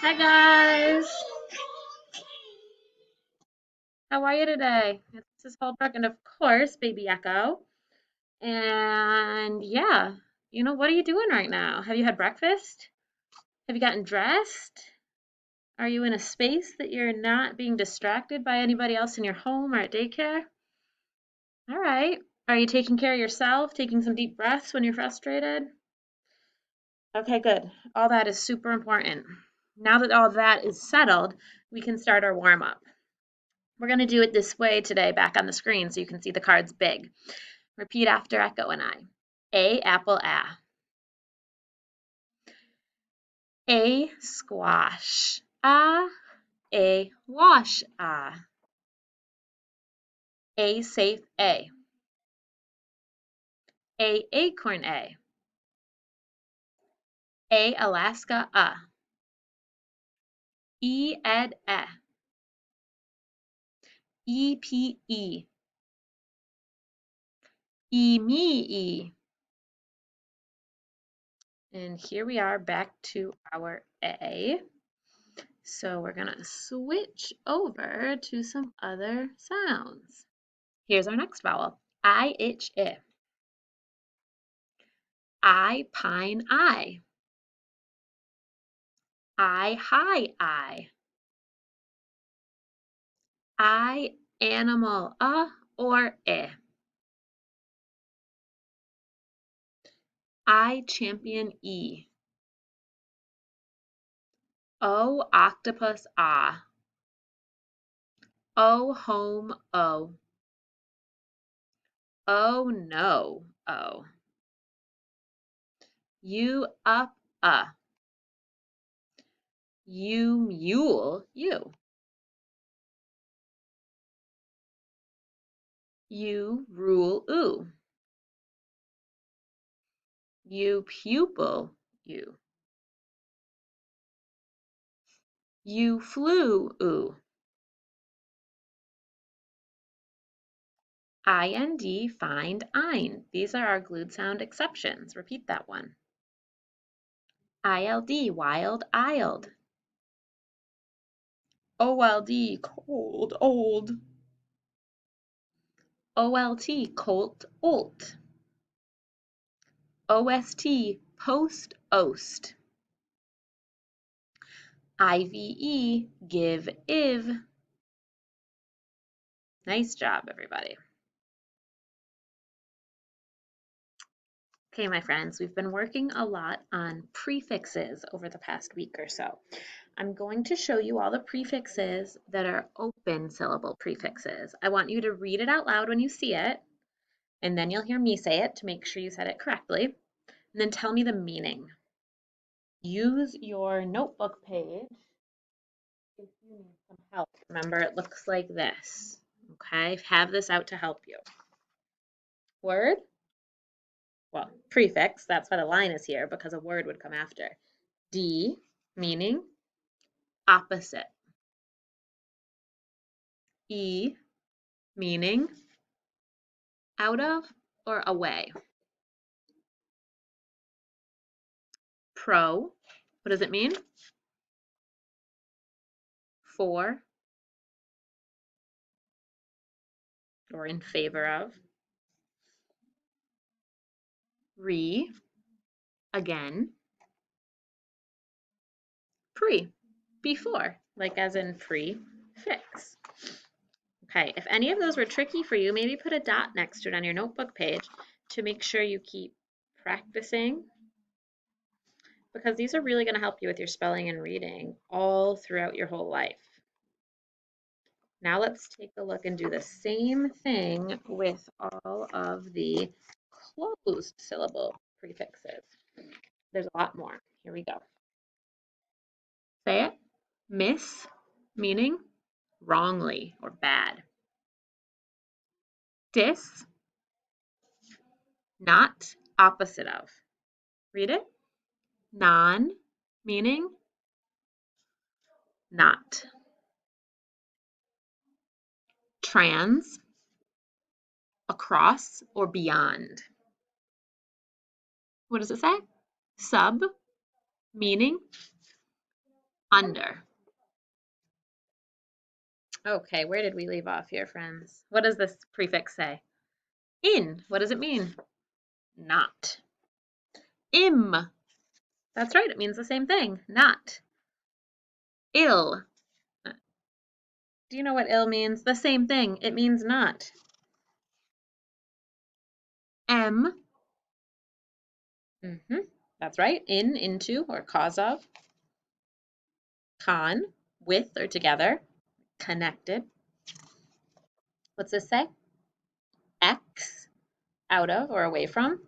Hi guys, how are you today? This is Holbrook and of course Baby Echo. And yeah, what are you doing right now? Have you had breakfast? Have you gotten dressed? Are you in a space that you're not being distracted by anybody else in your home or at daycare? All right. Are you taking care of yourself, taking some deep breaths when you're frustrated? Okay, good. All that is super important. Now that all that is settled, we can start our warm up. We're going to do it this way today back on the screen so you can see the cards big. Repeat after Echo and I. A apple a. A squash. A wash a. A safe a. A acorn a. A Alaska a. E ed e. E p e. E me e. And here we are back to our A. So we're going to switch over to some other sounds. Here's our next vowel. I itch I. I pine I. I high I. I animal or I. I champion E. O octopus ah. O home O. Oh no O. You up You mule you. You rule oo. You pupil you. You flew oo. IND, find, ein. These are our glued sound exceptions. Repeat that one. ILD, wild, isled. OLD, cold, old. OLT, colt, olt. OST, post, ost. IVE, give, iv. Nice job, everybody. Okay, my friends, we've been working a lot on prefixes over the past week or so. I'm going to show you all the prefixes that are open syllable prefixes. I want you to read it out loud when you see it, and then you'll hear me say it to make sure you said it correctly, and then tell me the meaning. Use your notebook page if you need some help. Remember, it looks like this, okay? Have this out to help you. Word, well, prefix, that's why the line is here, because a word would come after. D, meaning opposite. E, meaning out of or away. Pro, what does it mean? For or in favor of. Re, again. Pre, before, like as in prefix. Okay, if any of those were tricky for you, maybe put a dot next to it on your notebook page to make sure you keep practicing, because these are really going to help you with your spelling and reading all throughout your whole life. Now let's take a look and do the same thing with all of the closed syllable prefixes. There's a lot more. Here we go. Say it. Miss, meaning wrongly or bad. Dis, not, opposite of. Read it. Non, meaning not. Trans, across or beyond. What does it say? Sub, meaning Under. Okay, where did we leave off here, friends? What does this prefix say? In. What does it mean? Not. Im. That's right, it means the same thing. Not. Ill. Do you know what ill means? The same thing. It means not. M. That's right. In, into, or cause of. Con. With or together. Connected. What's this say? X. Out of or away from.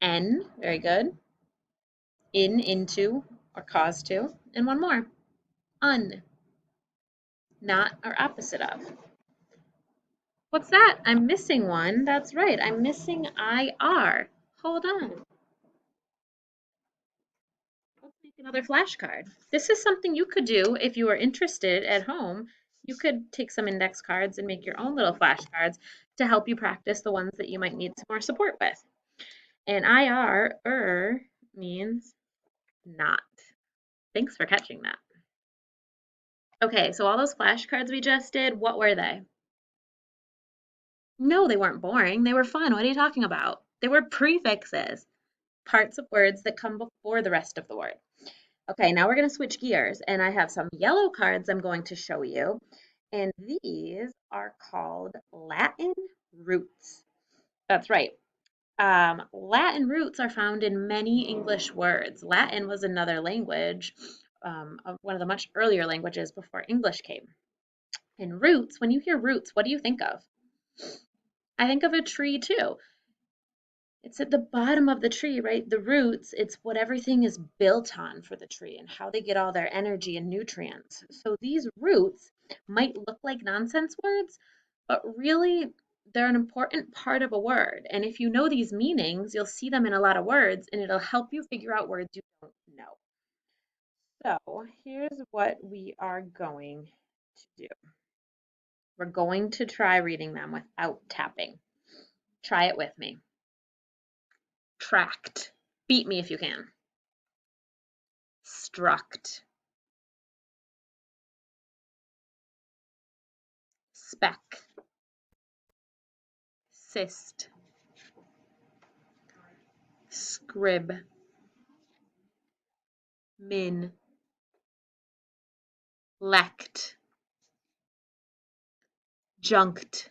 N. Very good. In, into, or cause to. And one more. Un. Not or opposite of. What's that? I'm missing one. That's right. I'm missing IR. Hold on. Let's make another flashcard. This is something you could do if you were interested at home. You could take some index cards and make your own little flashcards to help you practice the ones that you might need some more support with. And IR, means not. Thanks for catching that. Okay, so all those flashcards we just did, what were they? No, they weren't boring. They were fun. What are you talking about? They were prefixes, parts of words that come before the rest of the word. Okay, now we're going to switch gears, and I have some yellow cards I'm going to show you, and these are called Latin roots. That's right. Latin roots are found in many English words. Latin was another language, one of the much earlier languages before English came. And roots, when you hear roots, what do you think of? I think of a tree too. It's at the bottom of the tree, right? The roots, it's what everything is built on for the tree and how they get all their energy and nutrients. So these roots might look like nonsense words, but really they're an important part of a word. And if you know these meanings, you'll see them in a lot of words and it'll help you figure out words you don't know. So here's what we are going to do. We're going to try reading them without tapping. Try it with me. Tract. Beat me if you can. Struct. Speck. Cyst. Scrib. Min. Lect. Junct.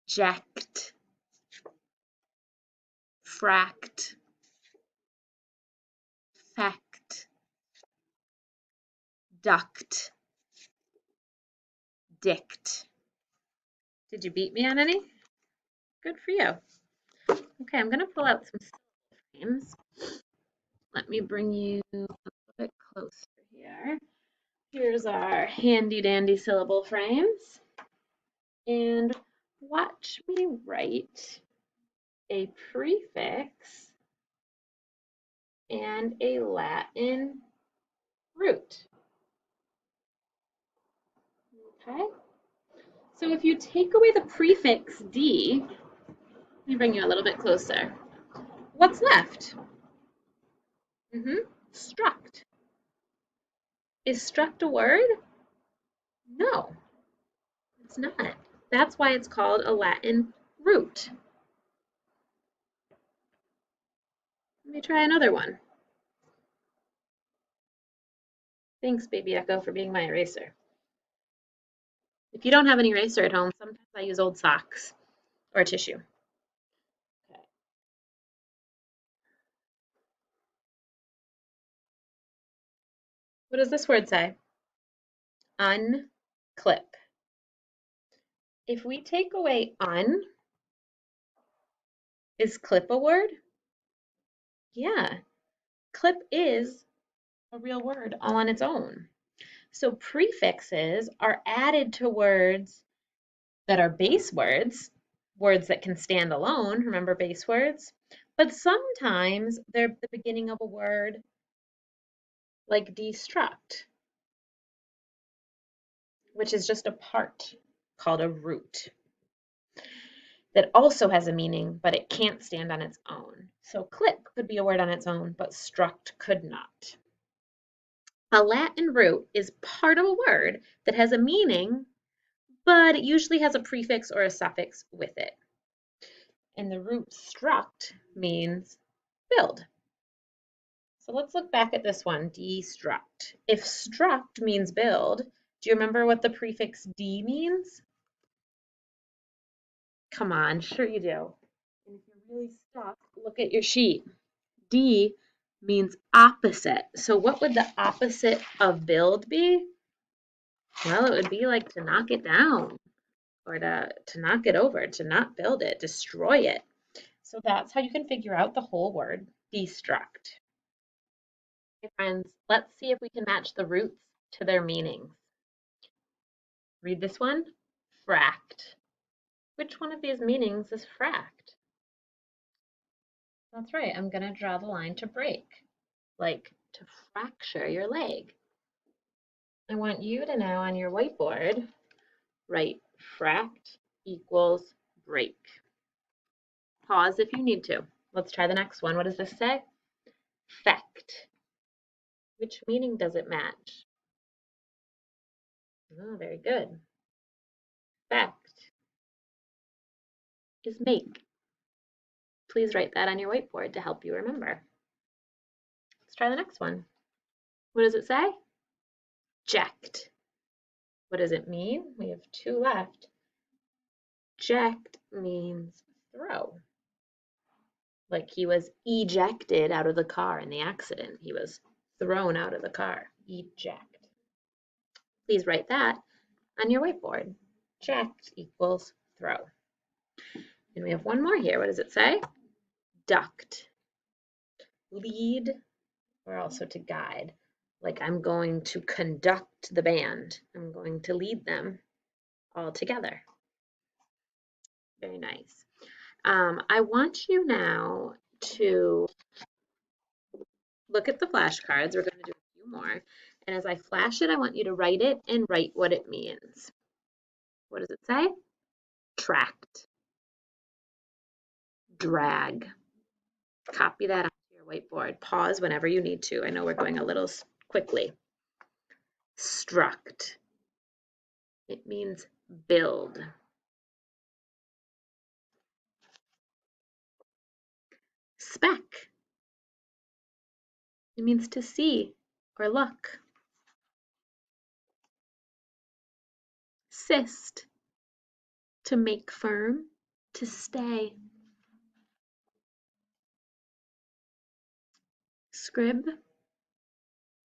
Ject. Fract. Fect. Duct. Dict. Did you beat me on any? Good for you. Okay, I'm going to pull out some names. Let me bring you a little bit closer here. Here's our handy dandy syllable frames. And watch me write a prefix and a Latin root. Okay? So if you take away the prefix D, let me bring you a little bit closer. What's left? Struct. Is struct a word? No, it's not. That's why it's called a Latin root. Let me try another one. Thanks, Baby Echo, for being my eraser. If you don't have an eraser at home, sometimes I use old socks or tissue. Okay. What does this word say? Unclip. If we take away un, is clip a word? Yeah, clip is a real word all on its own. So prefixes are added to words that are base words, words that can stand alone, remember base words? But sometimes they're the beginning of a word like destruct, which is just a part called a root. that also has a meaning, but it can't stand on its own. So clip could be a word on its own, but struct could not. A Latin root is part of a word that has a meaning, but it usually has a prefix or a suffix with it. And the root struct means build. So let's look back at this one, destruct. If struct means build, do you remember what the prefix D means? Come on, sure you do. And if you're really stuck, look at your sheet. D means opposite. So what would the opposite of build be? Well, it would be like to knock it down or to knock it over, to not build it, destroy it. So that's how you can figure out the whole word destruct. Okay, friends, let's see if we can match the roots to their meanings. Read this one, fract. Which one of these meanings is fract? That's right, I'm going to draw the line to break, like to fracture your leg. I want you to now on your whiteboard write fract equals break. Pause if you need to. Let's try the next one. What does this say? Fect. Which meaning does it match? Oh, very good. Fect is make. Please write that on your whiteboard to help you remember. Let's try the next one. What does it say? Ject. What does it mean? We have two left. Ject means throw. Like he was ejected out of the car in the accident. He was thrown out of the car. Eject. Please write that on your whiteboard. Ject equals throw. And we have one more here. What does it say? Duct. Lead, or also to guide. Like I'm going to conduct the band. I'm going to lead them all together. Very nice. I want you now to look at the flashcards. We're going to do a few more. And as I flash it, I want you to write it and write what it means. What does it say? Tract. Drag. Copy that onto your whiteboard. Pause whenever you need to. I know we're going a little quickly. Struct. It means build. Speck. It means to see or look. Cyst. To make firm, to stay. Scrib.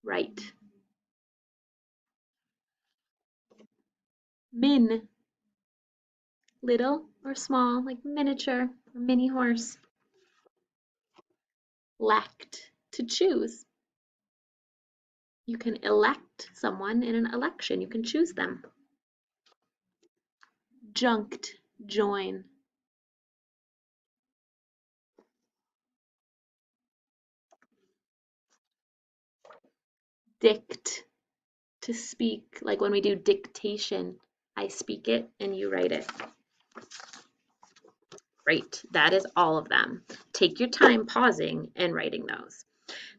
Write. Min. Little or small, like miniature or mini horse. Lect. To choose. You can elect someone in an election. You can choose them. Junct. Join. Dict. To speak, like when we do dictation. I speak it and you write it. Great, that is all of them. Take your time pausing and writing those.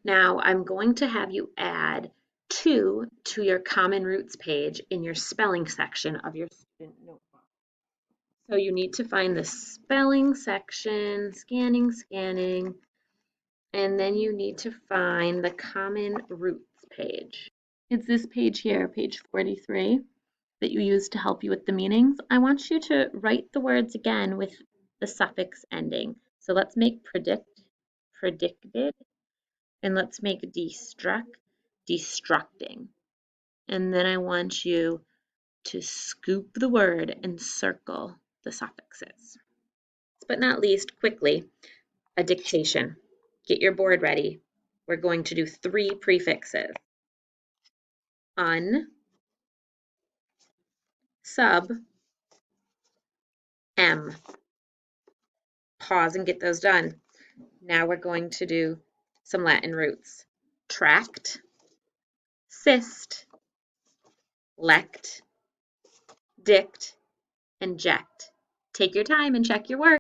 Now I'm going to have you add 2 to your common roots page in your spelling section of your student notebook. So you need to find the spelling section, scanning, and then you need to find the common roots page. It's this page here, page 43, that you use to help you with the meanings. I want you to write the words again with the suffix ending. So let's make predict, predicted, and let's make destruct, destructing. And then I want you to scoop the word and circle the suffixes. Last but not least, quickly, a dictation. Get your board ready. We're going to do 3 prefixes. Un, sub, em. Pause and get those done. Now we're going to do some Latin roots. Tract, cyst, lect, dict, and ject. take your time and check your work.